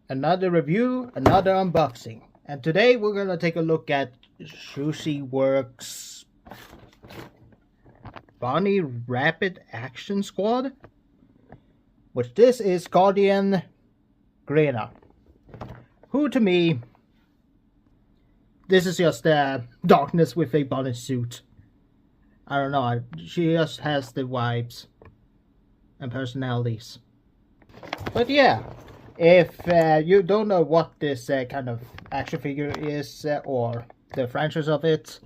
another review, another unboxing. And today we're gonna take a look at Sushiworks Bonnie Rapid Action Squad, which this is Guardian Erena, who to me, this is just darkness with a bonnet suit. I don't know, she just has the vibes and personalities. But yeah, if you don't know what this kind of action figure is or the franchise of it,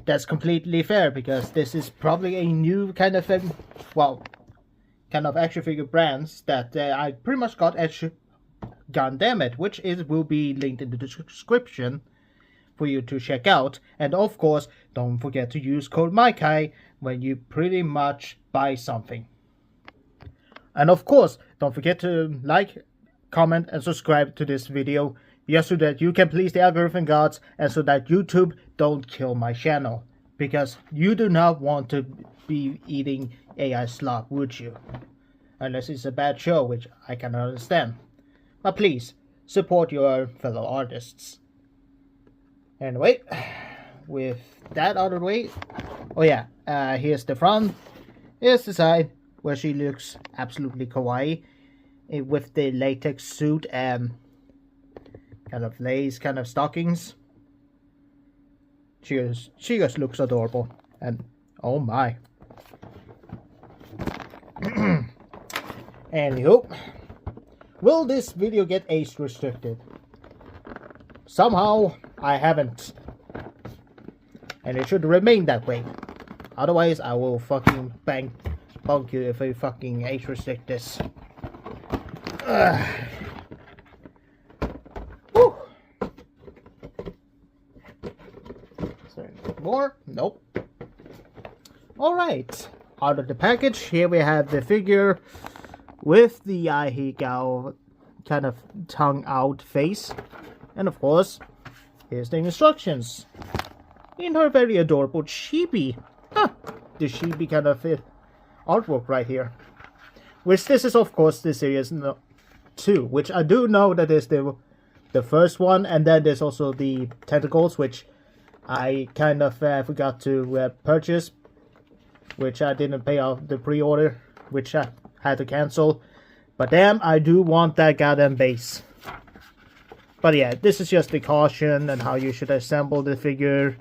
that's completely fair, because this is probably a new kind of kind of action figure brands that I pretty much got at Gundam, which will be linked in the description for you to check out. And of course, don't forget to use code Miky when you pretty much buy something. And of course, don't forget to like, comment and subscribe to this video, just so that you can please the algorithm gods and so that YouTube don't kill my channel. Because you do not want to be eating AI slop, would you? Unless it's a bad show, which I cannot understand. But please, support your fellow artists. Anyway, with that out of the way, oh yeah, here's the front, here's the side, where she looks absolutely kawaii with the latex suit and kind of lace kind of stockings. She just looks adorable, and oh my. Anywho, will this video get age restricted? Somehow I haven't, and it should remain that way. Otherwise, I will fucking bunk you if I fucking age restrict this. Woo. Is there any more? Nope. Alright, out of the package, here we have the figure with the Ahegao kind of tongue out face. And of course, here's the instructions in her very adorable chibi. The chibi kind of artwork right here. Which this is of course the series 2, which I do know that is the first one, and then there's also the tentacles, which I kind of forgot to purchase, which I didn't pay off the pre-order, which I had to cancel. But damn, I do want that goddamn base. But yeah, this is just the caution and how you should assemble the figure,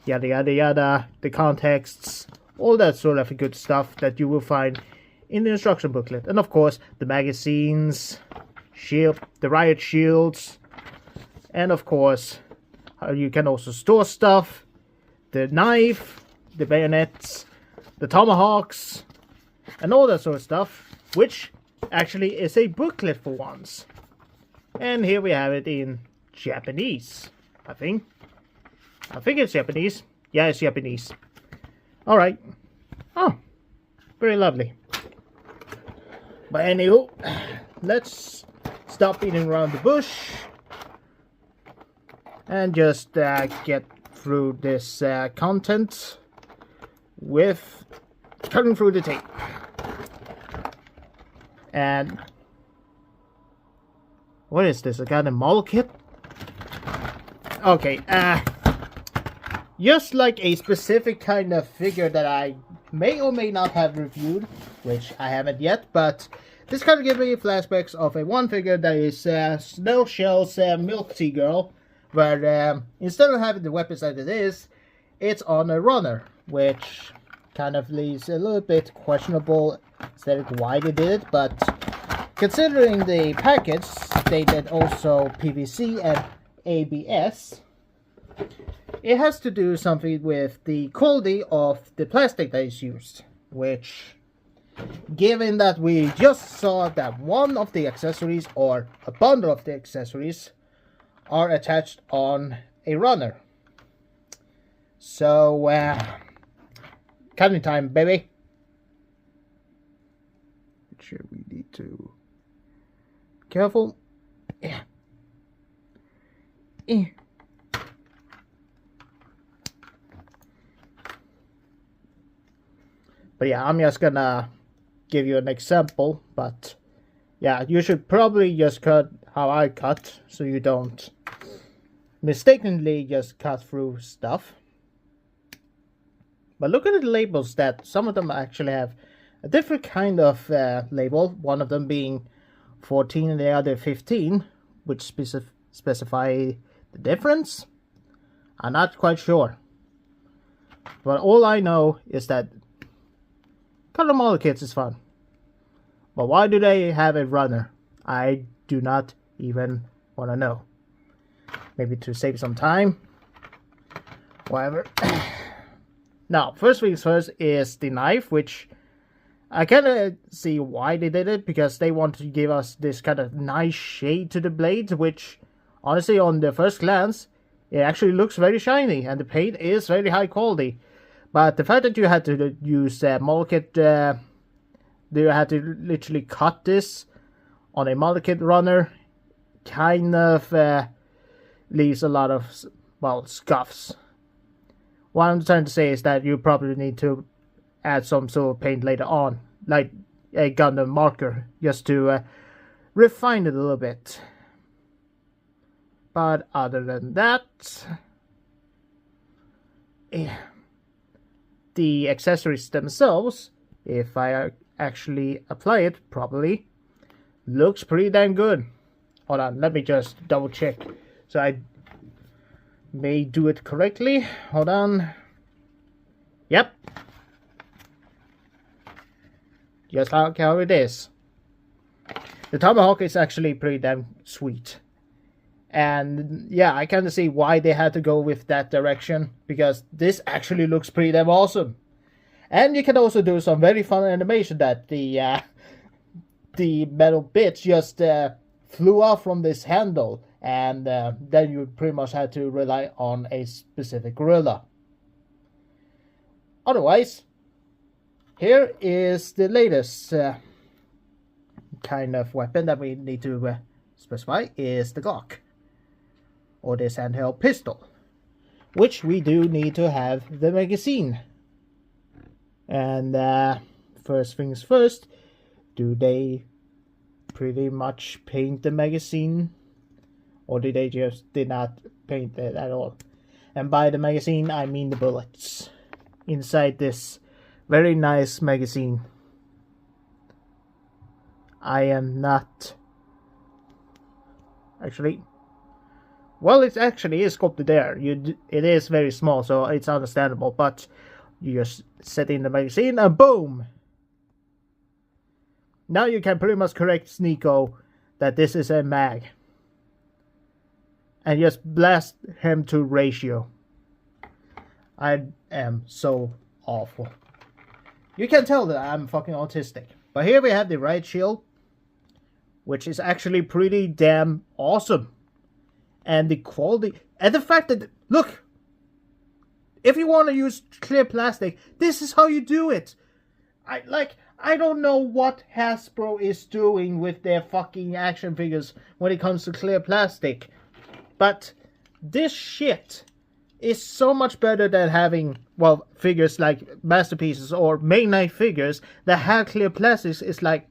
yada yada yada, the contexts, all that sort of good stuff that you will find in the instruction booklet. And of course, the magazines, the riot shields, and of course, how you can also store stuff, the knife, the bayonets, the tomahawks, and all that sort of stuff, which actually is a booklet for once. And here we have it in Japanese, I think. I think it's Japanese. Yeah, it's Japanese. Alright. Oh, very lovely. But anywho, let's stop beating around the bush and just get through this content with cutting through the tape. And what is this? I got a model kit? Okay, just like a specific kind of figure that I may or may not have reviewed, which I haven't yet, but this kind of gives me flashbacks of a one figure that is Snow Shell's Milk Tea Girl, where instead of having the weapons that it is, it's on a runner, which kind of leaves a little bit questionable aesthetic why they did it, but considering the package stated also PVC and ABS, it has to do something with the quality of the plastic that is used, which, given that we just saw that one of the accessories or a bundle of the accessories are attached on a runner. So, cutting time, baby. Sure, we need to be careful. Yeah. But yeah, I'm just gonna give you an example, but Yeah, you should probably just cut how I cut, so you don't mistakenly just cut through stuff. But look at the labels, that some of them actually have a different kind of label, one of them being 14 and the other 15, which specify the difference. I'm not quite sure. But all I know is that color model kits is fun. But why do they have a runner? I do not even want to know. Maybe to save some time. Whatever. Now, first things first is the knife, which I kind of see why they did it, because they want to give us this kind of nice shade to the blade, which honestly on the first glance it actually looks very shiny and the paint is very high quality. But the fact that you had to use model kit, you had to literally cut this on a model kit runner, kind of leaves a lot of, well, scuffs. What I'm trying to say is that you probably need to add some sort of paint later on, like a Gundam marker, just to refine it a little bit. But other than that, the accessories themselves, if I actually apply it properly, looks pretty damn good. Hold on, let me just double check so I may do it correctly. Hold on. Yep. Just like how it is. The Tomahawk is actually pretty damn sweet. And yeah, I kind of see why they had to go with that direction, because this actually looks pretty damn awesome. And you can also do some very fun animation that the metal bits just flew off from this handle, and then you pretty much had to rely on a specific gorilla. Otherwise, here is the latest kind of weapon that we need to specify, is the Glock, or this handheld pistol, which we do need to have the magazine. And first things first, do they pretty much paint the magazine, or did they just did not paint it at all? And by the magazine I mean the bullets inside this very nice magazine. I am not actually, well, it actually is sculpted there. It is very small, so it's understandable, but you just set in the magazine and boom! Now you can pretty much correct Sneeko that this is a mag. And just blast him to ratio. I am so awful. You can tell that I'm fucking autistic. But here we have the riot shield, which is actually pretty damn awesome. And the quality, and the fact that, look, if you want to use clear plastic, this is how you do it. I don't know what Hasbro is doing with their fucking action figures when it comes to clear plastic. But this shit is so much better than having, well, figures like Masterpieces or Main Knight figures that have clear plastics. Is like,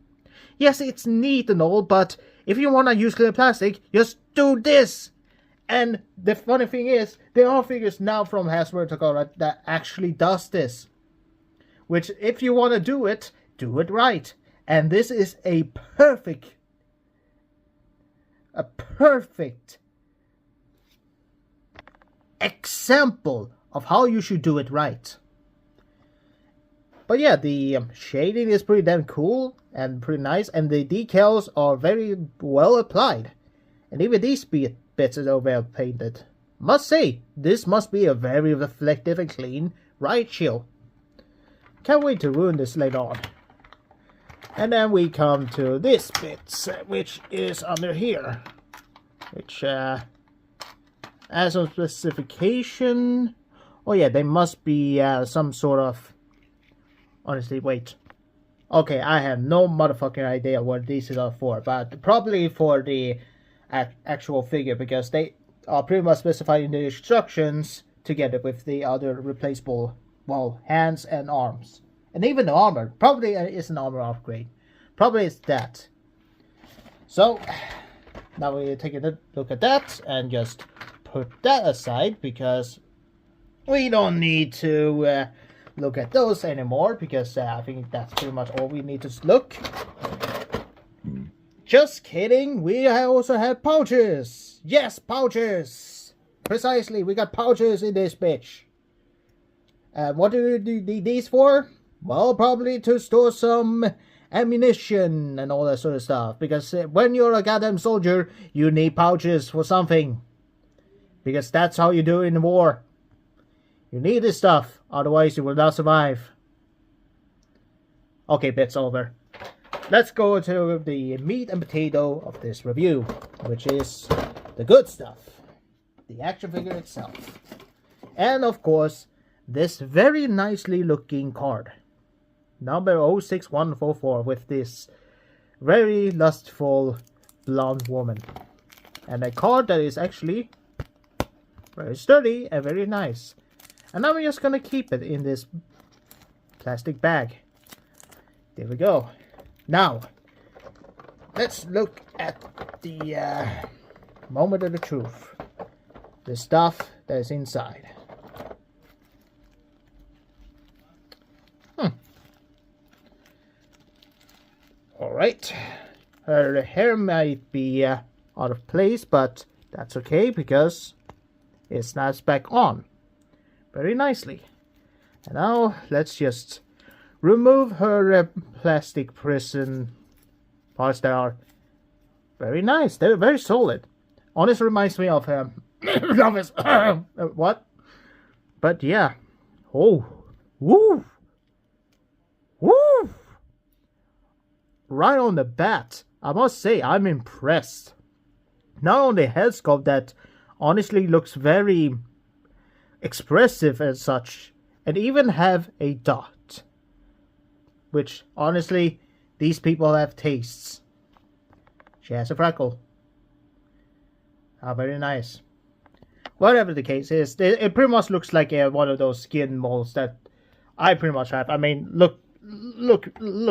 yes, it's neat and all, but if you want to use clear plastic, just do this. And the funny thing is, there are figures now from Hasbro that actually does this. Which, if you want to do it right. And this is a perfect example of how you should do it right. But yeah, the shading is pretty damn cool and pretty nice, and the decals are very well applied. And even these bits are well painted. Must say, this must be a very reflective and clean riot shield. Can't wait to ruin this later on. And then we come to this bit, which is under here, which has some specification. Oh yeah, they must be some sort of, honestly, wait. Okay, I have no motherfucking idea what these are for, but probably for the actual figure, because they are pretty much specified in the instructions together with the other replaceable, well, hands and arms. And even the armor. Probably is an armor upgrade. Probably it's that. So now we take a look at that and just put that aside, because we don't need to look at those anymore, because I think that's pretty much all we need to look. Just kidding, we also have pouches. Yes, pouches. Precisely, we got pouches in this bitch. What do you need these for? Well, probably to store some ammunition and all that sort of stuff. Because when you're a goddamn soldier, you need pouches for something. Because that's how you do it in war. You need this stuff, otherwise you will not survive. Okay, bit's over. Let's go to the meat and potato of this review, which is the good stuff. The action figure itself. And of course, this very nicely looking card. Number 06144, with this very lustful blonde woman. And a card that is actually very sturdy and very nice. And now we're just gonna keep it in this plastic bag. There we go. Now, let's look at the moment of the truth. The stuff that is inside. Alright. Her hair might be out of place, but that's okay because it snaps back on very nicely. And now let's just remove her plastic prison parts that are very nice. They're very solid. Honestly, reminds me of what? But yeah. Oh, woo, woo! Right on the bat, I must say I'm impressed. Not only head sculpt that honestly looks very expressive and such, and even have a dot. Which, honestly, these people have tastes. She has a freckle. How very nice. Whatever the case is, it pretty much looks like one of those skin molds that I pretty much have. I mean, look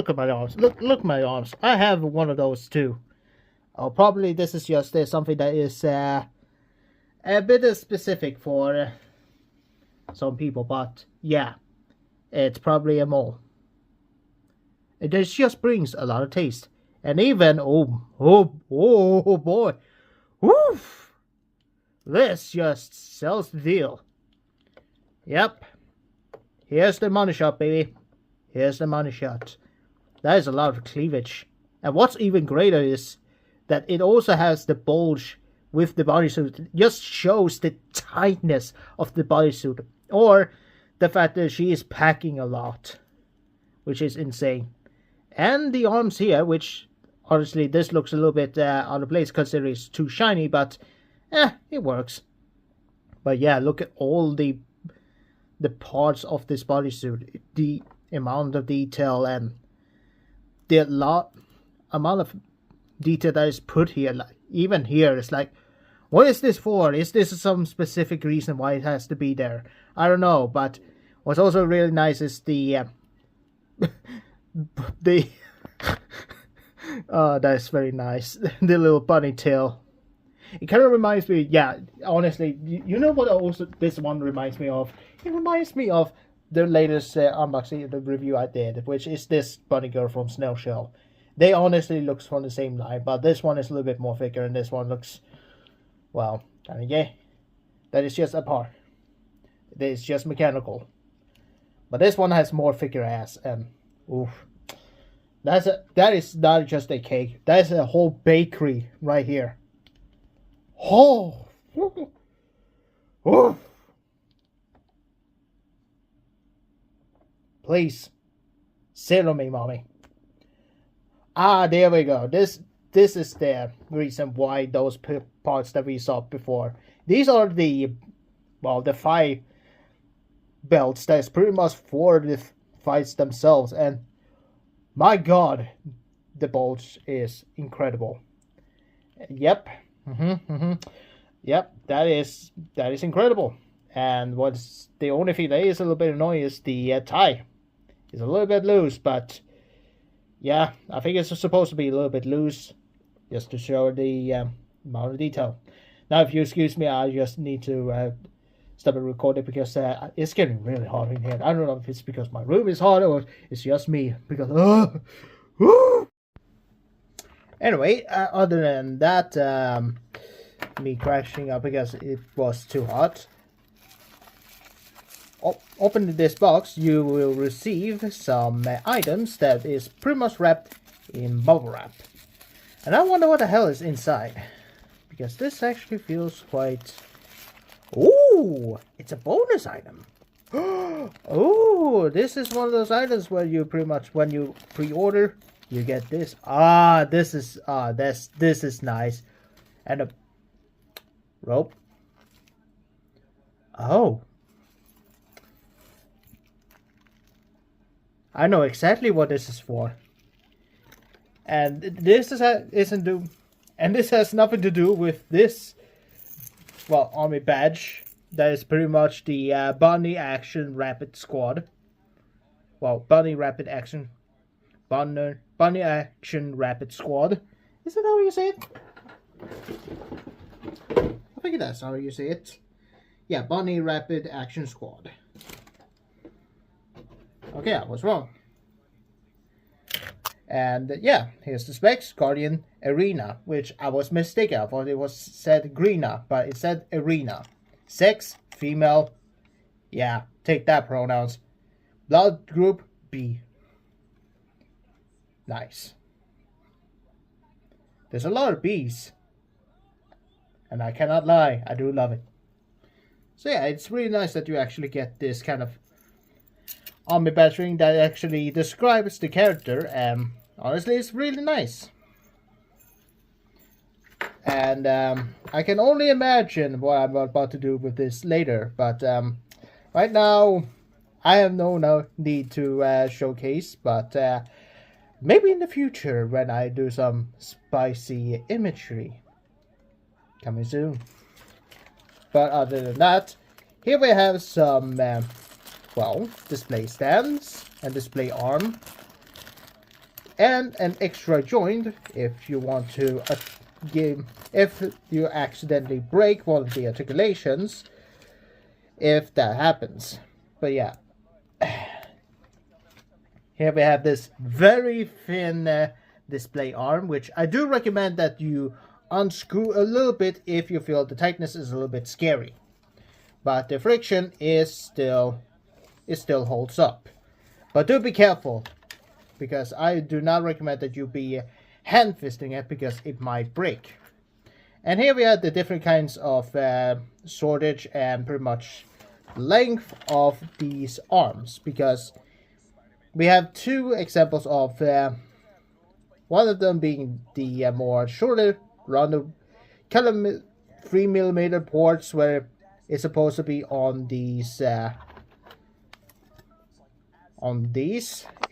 at my arms. Look at my arms. I have one of those too. Oh, probably this is just something that is a bit specific for some people, but yeah, it's probably a mole. It just brings a lot of taste. And even, oh boy. Woof! This just sells the deal. Yep. Here's the money shot, baby. Here's the money shot. That is a lot of cleavage. And what's even greater is that it also has the bulge with the bodysuit. It just shows the tightness of the bodysuit. Or the fact that she is packing a lot. Which is insane. And the arms here, which honestly this looks a little bit out of place considering it's too shiny, but it works. But yeah, look at all the parts of this bodysuit, the amount of detail and the amount of detail that is put here. Like, even here, it's like, what is this for? Is this some specific reason why it has to be there? I don't know, but what's also really nice is the that's very nice. The little bunny tail. It kind of reminds me, yeah, honestly, you know what also this one reminds me of? It reminds me of the latest unboxing, the review I did, which is this bunny girl from Snail Shell. They honestly looks from the same line, but this one is a little bit more thicker, and this one looks, well, kind of gay. That is just a part. It is just mechanical. But this one has more thicker ass, and oof. That is not just a cake. That is a whole bakery right here. Oh, oof. Please, sit on me, mommy. Ah, there we go. This is the reason why those parts that we saw before. These are the 5 belts that is pretty much for the fights themselves, and my god, the bulge is incredible. Yep. Yep, that is incredible. And what's the only thing that is a little bit annoying is the tie. It's a little bit loose, but yeah, I think it's supposed to be a little bit loose. just to show the amount of detail. Now, if you excuse me, I just need to stop the recording because it's getting really hot in here. I don't know if it's because my room is hot or it's just me because anyway, other than that, me crashing up because it was too hot. Open this box, you will receive some items that is pretty much wrapped in bubble wrap. And I wonder what the hell is inside. Because this actually feels quite... Ooh! It's a bonus item! Oh, this is one of those items where you pretty much, when you pre-order, you get this. This is nice. And a rope. Oh. I know exactly what this is for. And this has nothing to do with this, well, army badge. That is pretty much the Bunny Action Rapid Squad. Well, Bunny Action Rapid Squad. Is that how you say it? I think that's how you say it. Yeah, Bunny Rapid Action Squad. Okay, I was wrong. And yeah, here's the specs. Guardian Erena, which I was mistaken. I thought it was said Greena, but it said Erena. Sex, female. Yeah, take that pronouns. Blood group B. Nice. There's a lot of B's. And I cannot lie, I do love it. So yeah, it's really nice that you actually get this kind of army badge ring that actually describes the character. Honestly, it's really nice. And I can only imagine what I'm about to do with this later. But right now, I have no need to showcase. But maybe in the future, when I do some spicy imagery. Coming soon. But other than that, here we have some, well, display stands and display arm. And an extra joint if you want to if you accidentally break one of the articulations, if that happens. But yeah, here we have this very thin display arm, which I do recommend that you unscrew a little bit if you feel the tightness is a little bit scary. But the friction is still holds up. But do be careful, because I do not recommend that you be hand fisting it because it might break. And here we have the different kinds of sortage and pretty much length of these arms, because we have two examples of one of them being the more shorter, rounded, kind of 3mm ports where it's supposed to be on these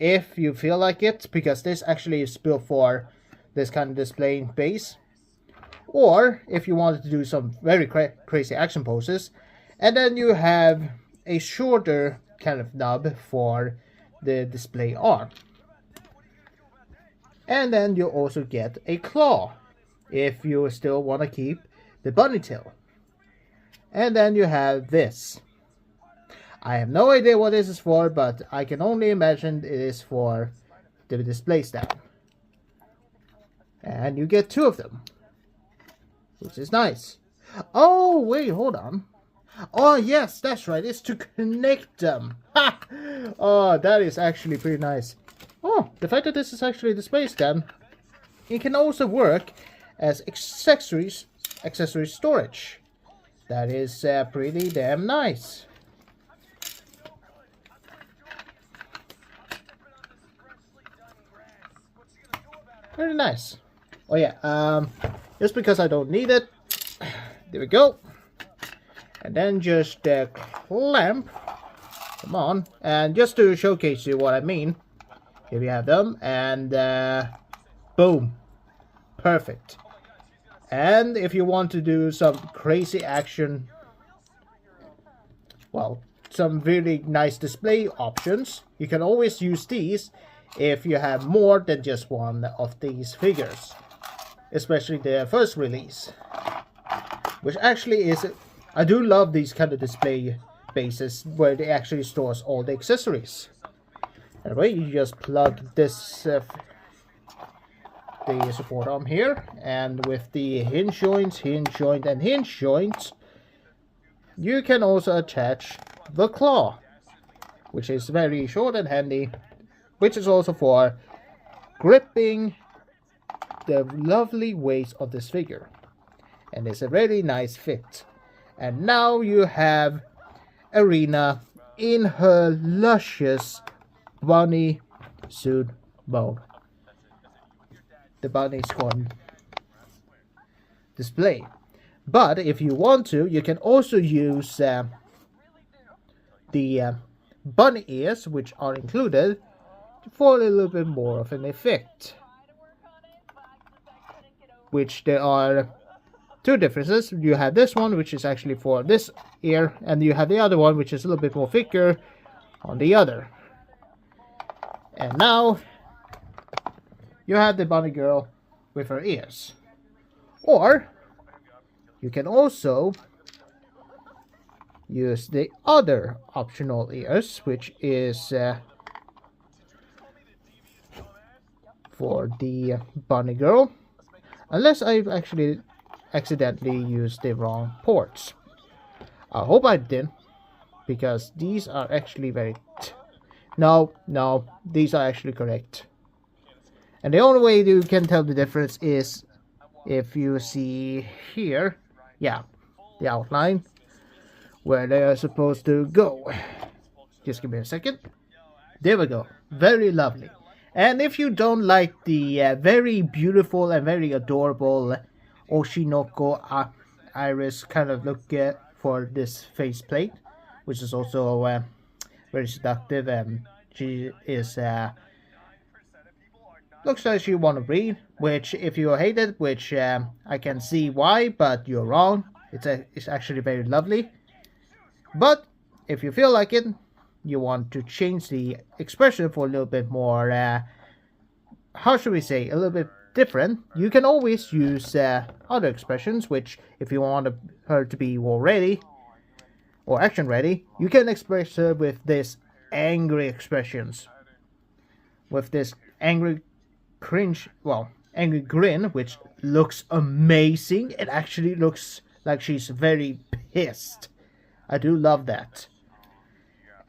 if you feel like it, because this actually is built for this kind of display base. Or if you wanted to do some very crazy action poses. And then you have a shorter kind of nub for the display arm. And then you also get a claw if you still want to keep the bunny tail. And then you have this. I have no idea what this is for, but I can only imagine it is for the display stand. And you get two of them, which is nice. Oh, wait, hold on. Oh, yes, that's right. It's to connect them. Ha! Oh, that is actually pretty nice. Oh, the fact that this is actually a display stand, it can also work as accessory storage. That is pretty damn nice. Very nice. Oh yeah, just because I don't need it, there we go. And then just clamp them on, and just to showcase you what I mean, here we have them, and boom, perfect. And if you want to do some crazy action, well, some really nice display options, you can always use these if you have more than just one of these figures. especially the first release, which actually is, I do love these kind of display bases where they actually stores all the accessories. Anyway, you just plug this the support arm here, and with the hinge joints, and hinge joints, you can also attach the claw, which is very short and handy, which is also for gripping the lovely waist of this figure, and it's a really nice fit. And now you have Erena in her luscious bunny suit mode, the bunny squad display. But if you want to, you can also use the bunny ears, which are included, for a little bit more of an effect. Which there are two differences. You have this one, which is actually for this ear, and you have the other one, which is a little bit more thicker on the other. And now you have the bunny girl with her ears. Or you can also use the other optional ears, which is for the bunny girl, unless I've actually accidentally used the wrong ports. I hope I didn't, because these are actually very no, these are actually correct. And the only way you can tell the difference is if you see here, yeah, the outline where they are supposed to go. Just give me a second. There we go. Very lovely. And if you don't like the very beautiful and very adorable Oshinoko iris kind of look for this faceplate, which is also very seductive, and she is looks like she want to breed, which if you hate it, which I can see why, but you're wrong. It's actually very lovely. But if you feel like it, you want to change the expression for a little bit more, how should we say, a little bit different, you can always use other expressions, which if you want her to be war ready or action ready, you can express her with this angry expressions, with this angry angry grin, which looks amazing. It actually looks like she's very pissed. I do love that.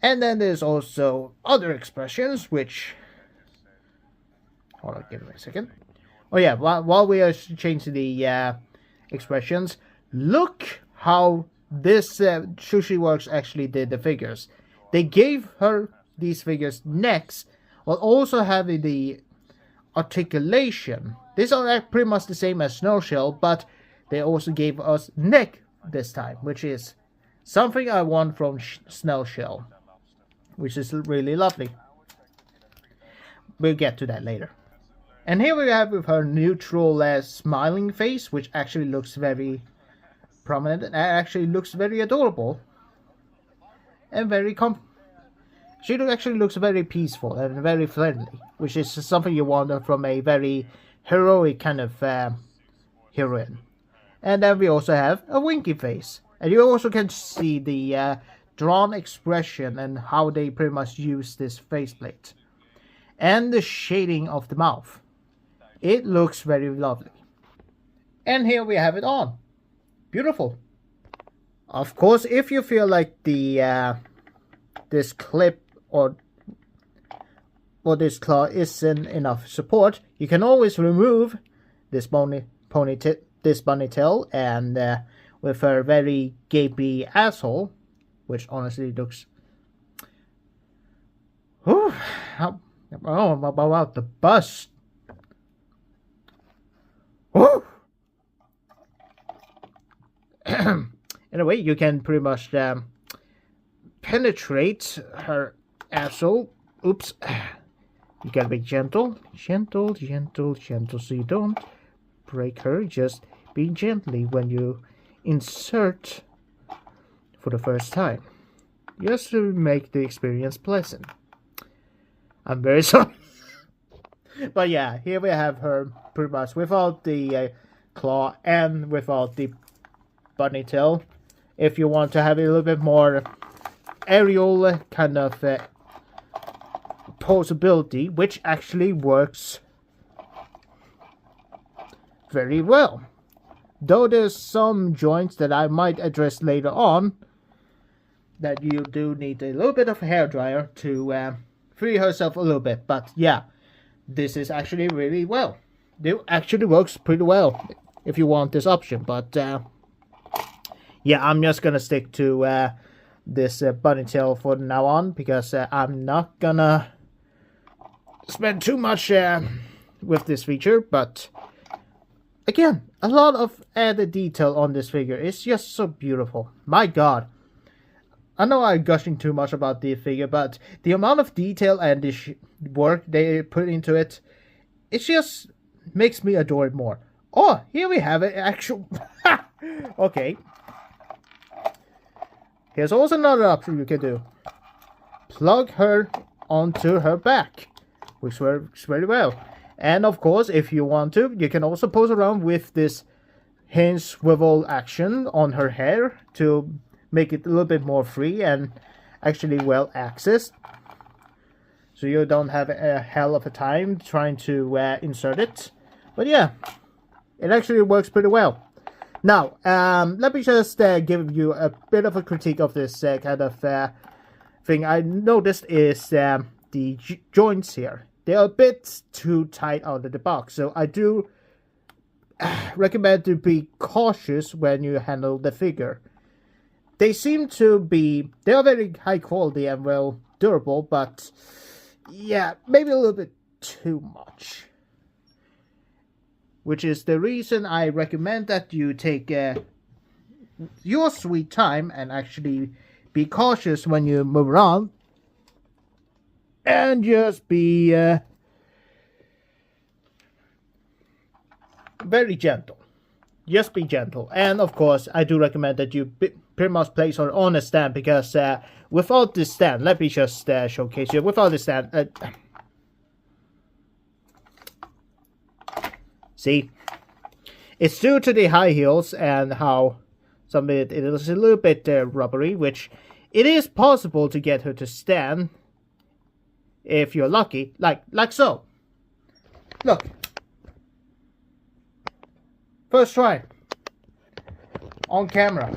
And then there's also other expressions, which, hold on, give me a second. Oh yeah, while we are changing the expressions, look how this Sushiworks actually did the figures. They gave her these figures necks, while also having the articulation. These are pretty much the same as Snow Shell, but they also gave us neck this time, which is something I want from Snow Shell, which is really lovely. We'll get to that later. And here we have with her neutral smiling face, which actually looks very prominent and actually looks very adorable. And very she actually looks very peaceful and very friendly, which is something you want from a very heroic kind of heroine. And then we also have a winky face. And you also can see the drawn expression and how they pretty much use this faceplate. And the shading of the mouth. It looks very lovely. And here we have it on. Beautiful. Of course, if you feel like the this clip or this claw isn't enough support, you can always remove this bunny tail, and with her very gapy asshole, which honestly looks, oh, about the bust. Oh. Anyway, you can pretty much penetrate her asshole. Oops. You gotta be gentle, so you don't break her. Just be gently when you insert for the first time, just to make the experience pleasant. I'm very sorry. But yeah, here we have her pretty much without the claw and without the bunny tail. If you want to have a little bit more aerial kind of posability, which actually works very well. Though there's some joints that I might address later on that you do need a little bit of a hairdryer to free herself a little bit. But yeah, this is actually really well. It actually works pretty well if you want this option. But yeah, I'm just gonna stick to this bunny tail for now on, because I'm not gonna spend too much with this feature. But again, a lot of added detail on this figure. It's just so beautiful. My god. I know I'm gushing too much about the figure, but the amount of detail and the work they put into it, it just makes me adore it more. Oh, here we have it, actual... Okay. Here's also another option you can do. Plug her onto her back, which works very well. And of course, if you want to, you can also pose around with this hinge swivel action on her hair to make it a little bit more free and actually well accessed. So you don't have a hell of a time trying to insert it. But yeah, it actually works pretty well. Now, let me just give you a bit of a critique of this kind of thing. I noticed is the joints here. They're a bit too tight out of the box. So I do recommend to be cautious when you handle the figure. They seem to be, they are very high quality and well durable, but yeah, maybe a little bit too much. Which is the reason I recommend that you take your sweet time and actually be cautious when you move around. And just be very gentle. Just be gentle. And of course, I do recommend that you pretty much place her on a stand, because without this stand, let me just showcase you. Without this stand, see, it's due to the high heels and how some of it is a little bit rubbery, which it is possible to get her to stand if you're lucky, like so. Look. First try. On camera.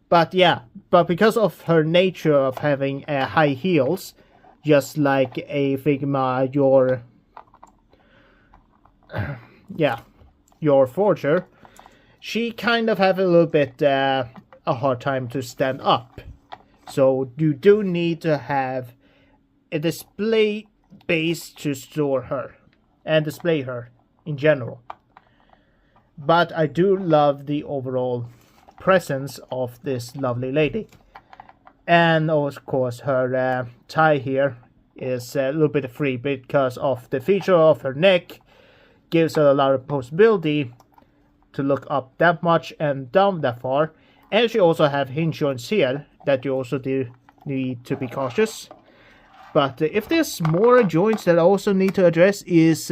But yeah, but because of her nature of having high heels, just like a Figma, your forger, she kind of have a little bit a hard time to stand up. So you do need to have a display base to store her and display her in general. But I do love the overall presence of this lovely lady. And of course her tie here is a little bit free because of the feature of her neck. Gives her a lot of possibility to look up that much and down that far. And she also have hinge joints here that you also do need to be cautious. But if there's more joints that I also need to address is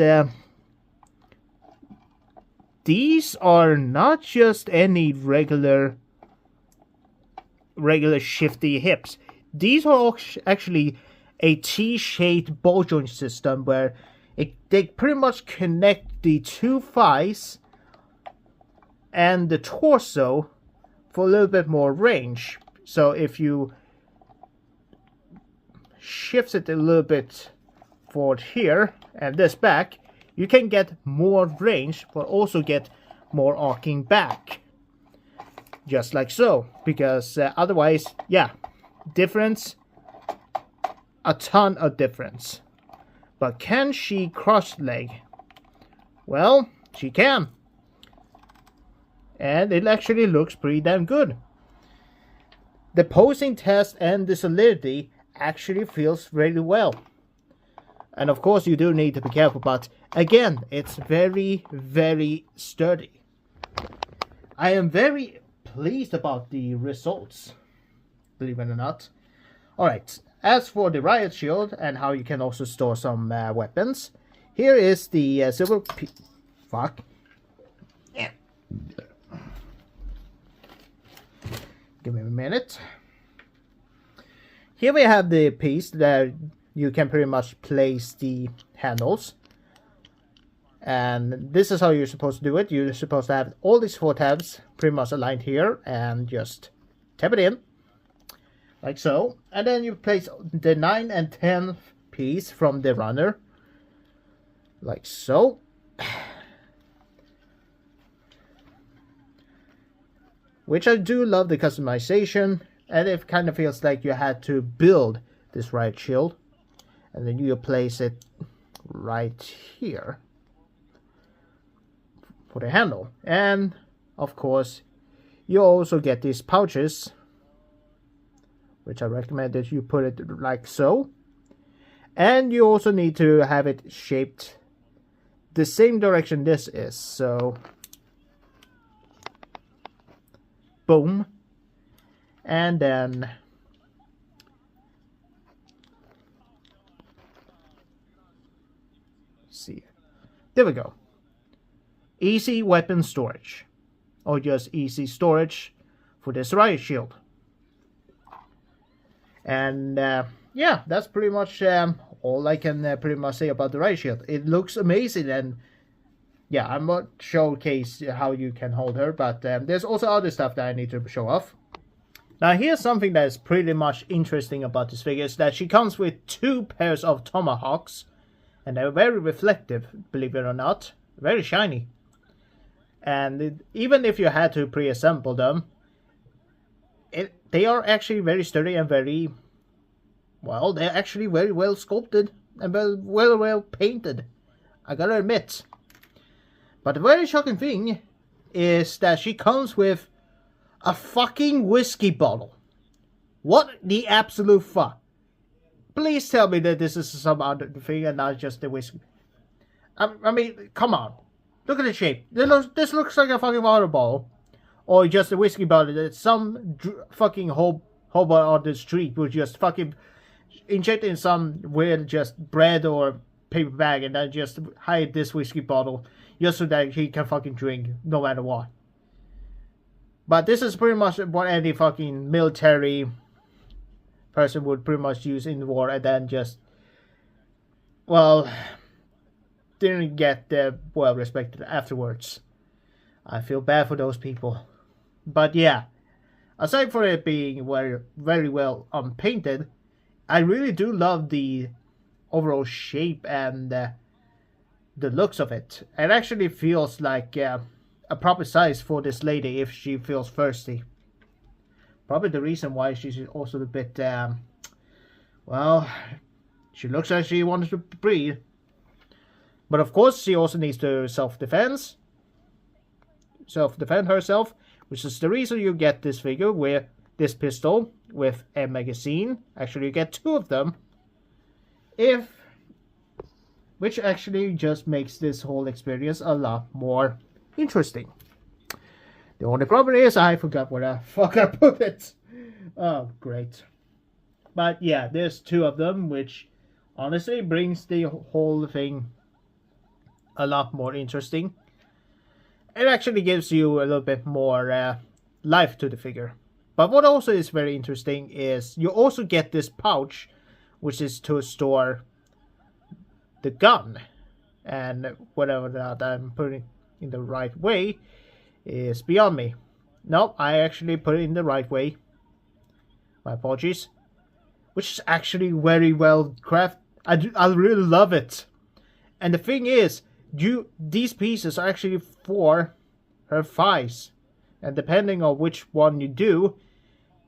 these are not just any regular shifty hips. These are actually a T-shaped ball joint system where they pretty much connect the two thighs and the torso for a little bit more range. So if you shift it a little bit forward here and this back, you can get more range but also get more arcing back. Just like so. Because otherwise, yeah, difference, a ton of difference. But can she cross leg? Well, she can. And it actually looks pretty damn good. The posing test and the solidity actually feels really well. And of course you do need to be careful, but again, it's very, very sturdy. I am very pleased about the results, believe it or not. Alright, as for the riot shield and how you can also store some weapons, here is the silver fuck. Yeah. Give me a minute. Here we have the piece that you can pretty much place the handles. And this is how you're supposed to do it. You're supposed to have all these 4 tabs pretty much aligned here and just tap it in. Like so. And then you place the 9 and 10 piece from the runner. Like so. Which I do love the customization. And it kind of feels like you had to build this riot shield. And then you place it right here for the handle. And of course you also get these pouches, which I recommend that you put it like so. And you also need to have it shaped the same direction this is. So boom. And then see, there we go. Easy weapon storage, or just easy storage for this riot shield. And yeah, that's pretty much all I can pretty much say about the riot shield. It looks amazing, and yeah, I'm not showcase how you can hold her, but there's also other stuff that I need to show off. Now here's something that is pretty much interesting about this figure, is that she comes with 2 pairs of tomahawks, and they're very reflective, believe it or not, very shiny. And even if you had to pre-assemble them, they are actually very sturdy and very, well, they're actually very well sculpted and well painted, I gotta admit. But the very shocking thing is that she comes with a fucking whiskey bottle. What the absolute fuck? Please tell me that this is some other thing and not just the whiskey. I mean, come on. Look at the shape. This looks like a fucking water bottle. Or just a whiskey bottle that some fucking hobo on the street would just fucking inject in some weird just bread or paper bag and then just hide this whiskey bottle just so that he can fucking drink no matter what. But this is pretty much what any fucking military person would pretty much use in the war, and then just, well, didn't get well respected afterwards. I feel bad for those people. But yeah, aside from it being very well painted, I really do love the overall shape and the looks of it. It actually feels like a proper size for this lady if she feels thirsty. Probably the reason why she's also a bit, well, she looks like she wants to breathe. But of course, she also needs to self-defend herself, which is the reason you get this figure with this pistol with a magazine. Actually, you get 2 of them. Which actually just makes this whole experience a lot more interesting. The only problem is I forgot where the fuck I put it. Oh, great. But yeah, there's 2 of them, which honestly brings the whole thing a lot more interesting. It actually gives you a little bit more life to the figure. But what also is very interesting is you also get this pouch, which is to store the gun. And whatever that I'm putting in the right way is beyond me. No, I actually put it in the right way. My apologies. Which is actually very well crafted. I really love it. And the thing is, these pieces are actually for her thighs. And depending on which one you do,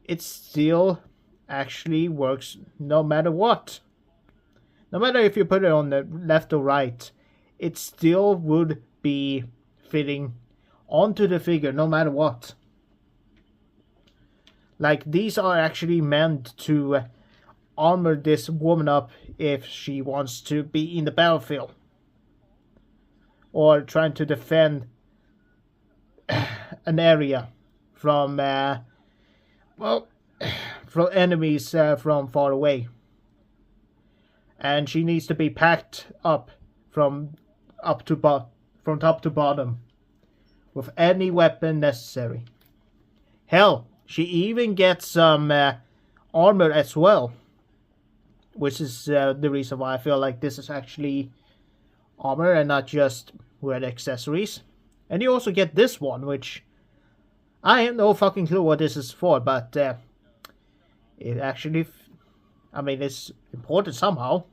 it still actually works no matter what. No matter if you put it on the left or right, it still would be fitting onto the figure no matter what. Like, these are actually meant to armor this woman up if she wants to be in the battlefield. Or trying to defend an area from, well, from enemies from far away. and she needs to be packed up from top to bottom with any weapon necessary. Hell, she even gets some armor as well, which is the reason why I feel like this is actually armor and not just red accessories. And you also get this one, which I have no fucking clue what this is for, but it actually, I mean, it's important somehow.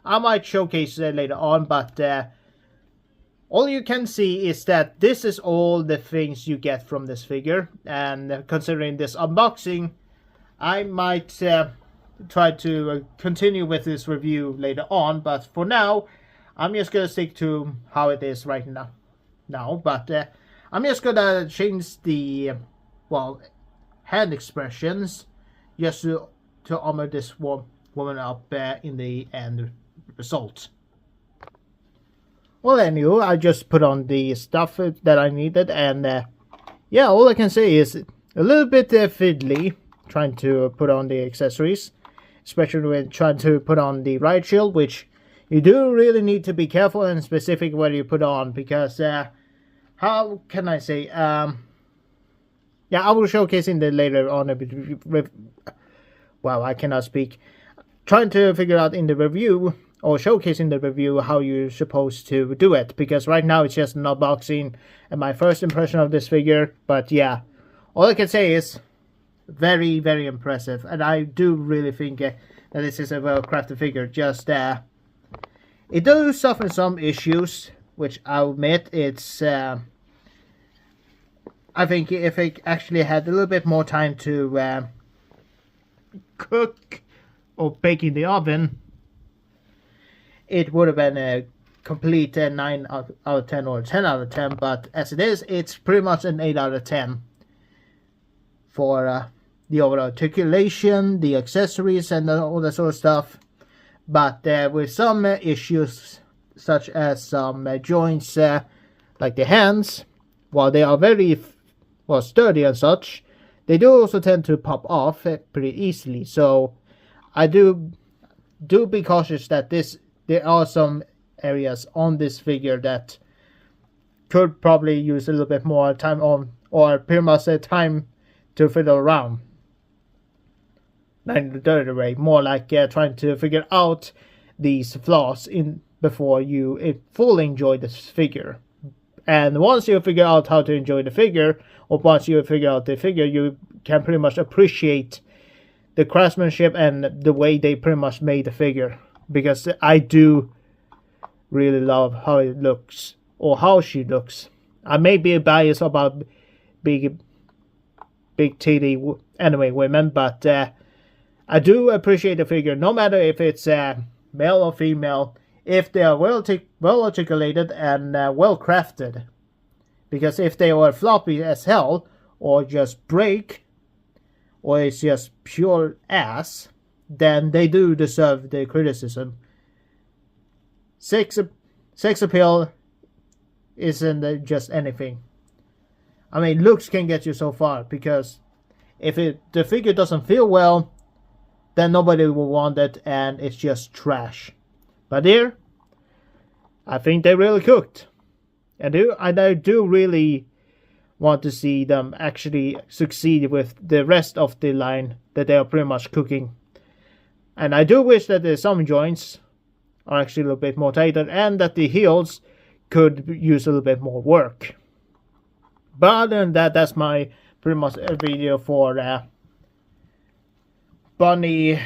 I might showcase it later on, but all you can see is that this is all the things you get from this figure. And considering this unboxing, I might try to continue with this review later on, but for now, I'm just gonna stick to how it is right now. But I'm just gonna change the hand expressions just to armor this woman up in the end result. Well, anyway, I just put on the stuff that I needed, and yeah, all I can say is a little bit fiddly trying to put on the accessories, especially when trying to put on the riot shield, which you do really need to be careful and specific where you put on, because how can I say, yeah, I will showcase in the later on a bit. Wow, I cannot speak. Trying to figure out in the review, or showcase in the review, how you're supposed to do it, because right now it's just an unboxing and my first impression of this figure. But yeah, all I can say is very, very impressive, and I do really think that this is a well-crafted figure. Just it does suffer some issues, which I'll admit. It's I think if it actually had a little bit more time to cook or bake in the oven, it would have been a complete 9 out of 10 or 10 out of 10. But as it is, it's pretty much an 8 out of 10 for the overall articulation, the accessories, and all that sort of stuff. But with some issues, such as some joints, like the hands, while they are very sturdy and such, they do also tend to pop off pretty easily. So I do be cautious that there are some areas on this figure that could probably use a little bit more time on, or pretty much time to fiddle around. Not in the dirty way, more like trying to figure out these flaws in before you fully enjoy this figure. And once you figure out how to enjoy the figure, or once you figure out the figure, you can pretty much appreciate the craftsmanship and the way they pretty much made the figure. Because I do really love how it looks, or how she looks. I may be biased about big titty women, but I do appreciate the figure, no matter if it's male or female, if they are well articulated and well crafted. Because if they were floppy as hell, or just break, or it's just pure ass, then they do deserve the criticism. Sex appeal isn't just anything. I mean, looks can get you so far, because if the figure doesn't feel well, then nobody will want it, and it's just trash. But here, I think they really cooked. And I do really want to see them actually succeed with the rest of the line that they are pretty much cooking. And I do wish that some joints are actually a little bit more tighter, and that the heels could use a little bit more work. But other than that, that's my pretty much a video for Bunny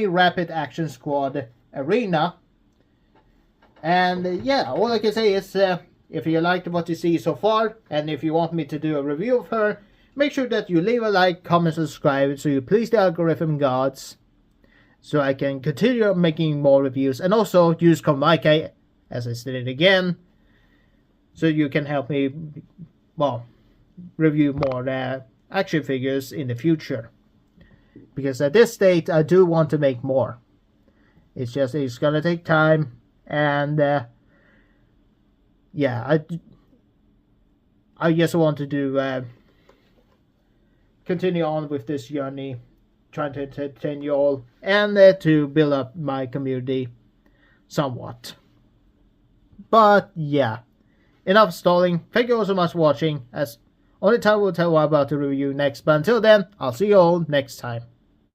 Rapid Action Squad Erena. And yeah, all I can say is if you liked what you see so far, and if you want me to do a review of her, make sure that you leave a like, comment, subscribe, so you please the algorithm gods, so I can continue making more reviews. And also use code Miky, as I stated again, so you can help me, review more action figures in the future. Because at this state, I do want to make more. It's gonna take time, and yeah, I just want to do continue on with this journey, trying to entertain you all and to build up my community somewhat. But yeah, enough stalling. Thank you all so much for watching, as only time will tell what I'm about to review next. But until then, I'll see you all next time.